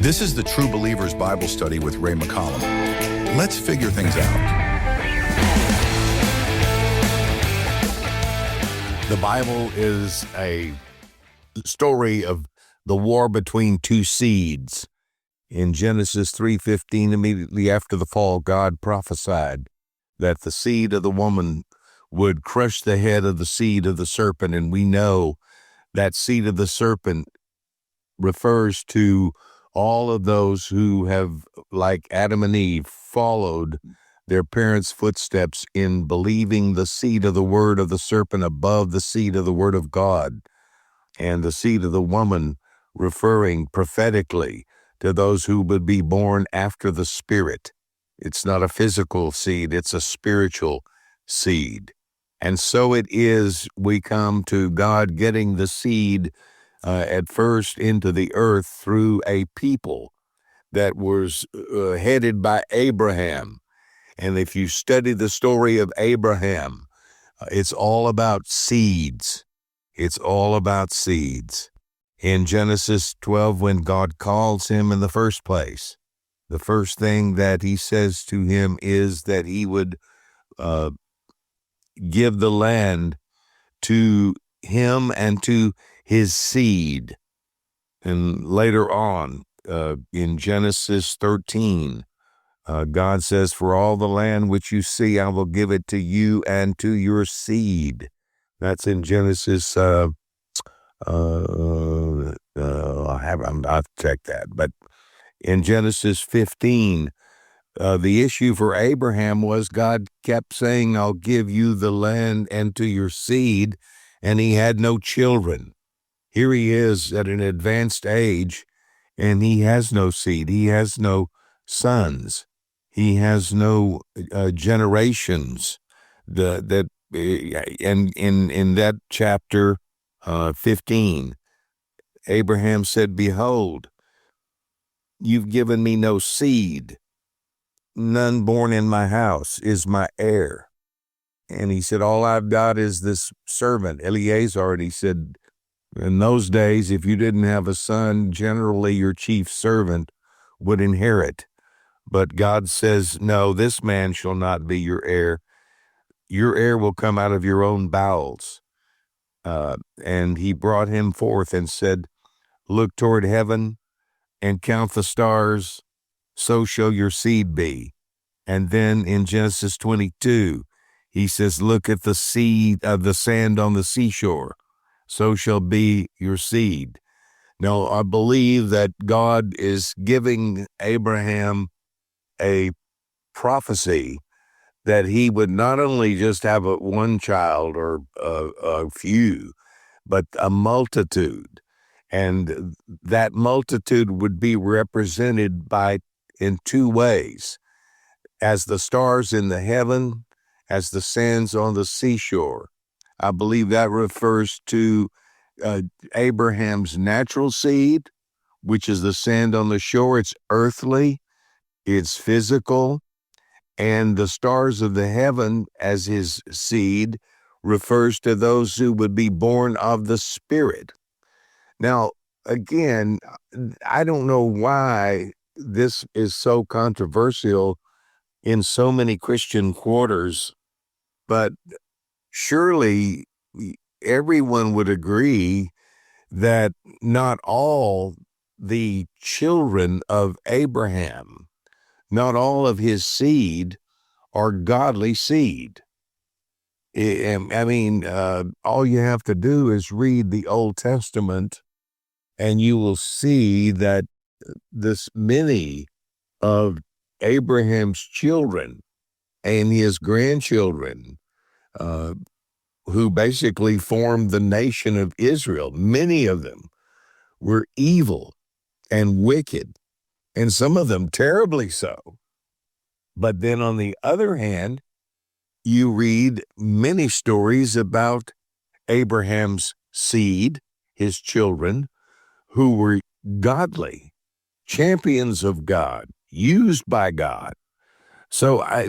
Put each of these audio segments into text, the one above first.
This is the True Believers Bible Study with Ray McCollum. Let's figure things out. The Bible is a story of the war between two seeds. In Genesis 3:15, immediately after the fall, God prophesied that the seed of the woman would crush the head of the seed of the serpent, and we know that seed of the serpent refers to all of those who have, like Adam and Eve, followed their parents' footsteps in believing the seed of the word of the serpent above the seed of the word of God, and the seed of the woman referring prophetically to those who would be born after the Spirit. It's not a physical seed, it's a spiritual seed. And so it is, we come to God getting the seed at first into the earth through a people that was headed by Abraham. And if you study the story of Abraham, it's all about seeds. It's all about seeds. In Genesis 12, when God calls him in the first place, the first thing that he says to him is that he would give the land to him and to his seed. And later on, in Genesis 13, God says, "For all the land which you see, I will give it to you and to your seed." That's in Genesis. I'll have to check that. But in Genesis 15, the issue for Abraham was God kept saying, "I'll give you the land and to your seed," and he had no children. Here he is at an advanced age, and he has no seed. He has no sons. He has no generations. And in that chapter 15, Abraham said, "Behold, you've given me no seed. None born in my house is my heir." And he said, "All I've got is this servant, Eleazar." And he said, in those days, if you didn't have a son, generally your chief servant would inherit. But God says, "No, this man shall not be your heir. Your heir will come out of your own bowels." And he brought him forth and said, "Look toward heaven and count the stars, so shall your seed be." And then in Genesis 22, he says, "Look at the seed of the sand on the seashore, so shall be your seed." Now, I believe that God is giving Abraham a prophecy that he would not only just have one child or a few, but a multitude. And that multitude would be represented in two ways: as the stars in the heaven, as the sands on the seashore. I believe that refers to Abraham's natural seed, which is the sand on the shore. It's earthly, it's physical, and the stars of the heaven as his seed refers to those who would be born of the Spirit. Now, again, I don't know why this is so controversial in so many Christian quarters, but surely everyone would agree that not all the children of Abraham, not all of his seed, are godly seed. I mean, all you have to do is read the Old Testament, and you will see that many of Abraham's children and his grandchildren, who basically formed the nation of Israel, many of them were evil and wicked, and some of them terribly so. But then on the other hand, you read many stories about Abraham's seed, his children, who were godly, champions of God, used by God. So I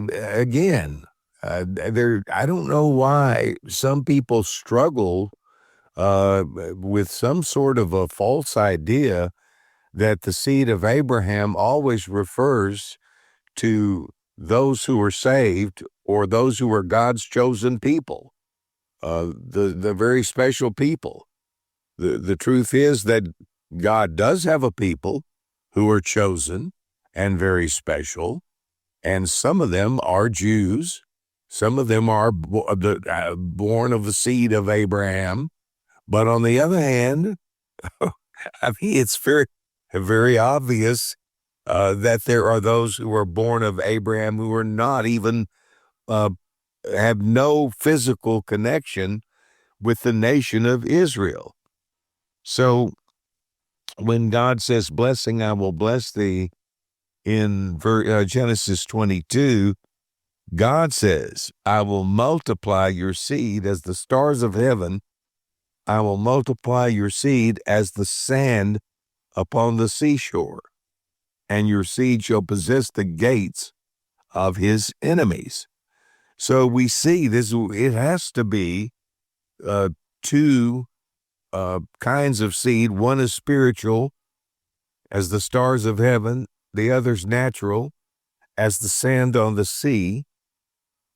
don't know why some people struggle with some sort of a false idea that the seed of Abraham always refers to those who are saved or those who are God's chosen people, the very special people. The truth is that God does have a people who are chosen and very special, and some of them are Jews. Some of them are born of the seed of Abraham. But on the other hand, I mean, it's very obvious that there are those who are born of Abraham who are not even, have no physical connection with the nation of Israel. So when God says, blessing, I will bless thee, in Genesis 22, God says, I will multiply your seed as the stars of heaven. I will multiply your seed as the sand upon the seashore, and your seed shall possess the gates of his enemies. So we see this, it has to be two kinds of seed. One is spiritual, as the stars of heaven. The other's natural, as the sand on the sea.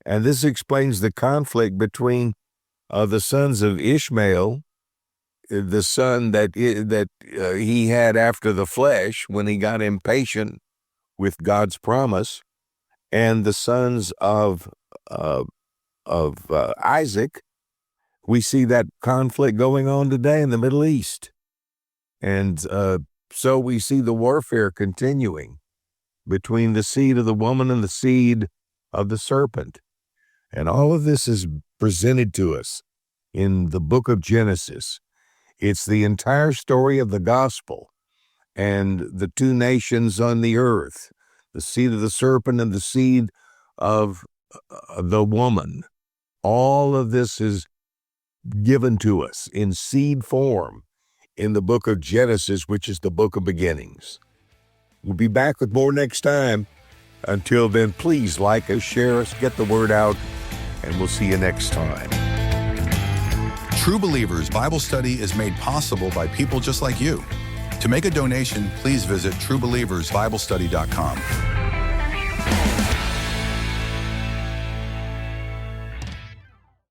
And this explains the conflict between the sons of Ishmael, the son that he had after the flesh when he got impatient with God's promise, and the sons of Isaac. We see that conflict going on today in the Middle East. And so we see the warfare continuing between the seed of the woman and the seed of the serpent. And all of this is presented to us in the book of Genesis. It's the entire story of the gospel and the two nations on the earth, the seed of the serpent and the seed of the woman. All of this is given to us in seed form in the book of Genesis, which is the book of beginnings. We'll be back with more next time. Until then, please like us, share us, get the word out, and we'll see you next time. True Believers Bible Study is made possible by people just like you. To make a donation, please visit truebelieversbiblestudy.com.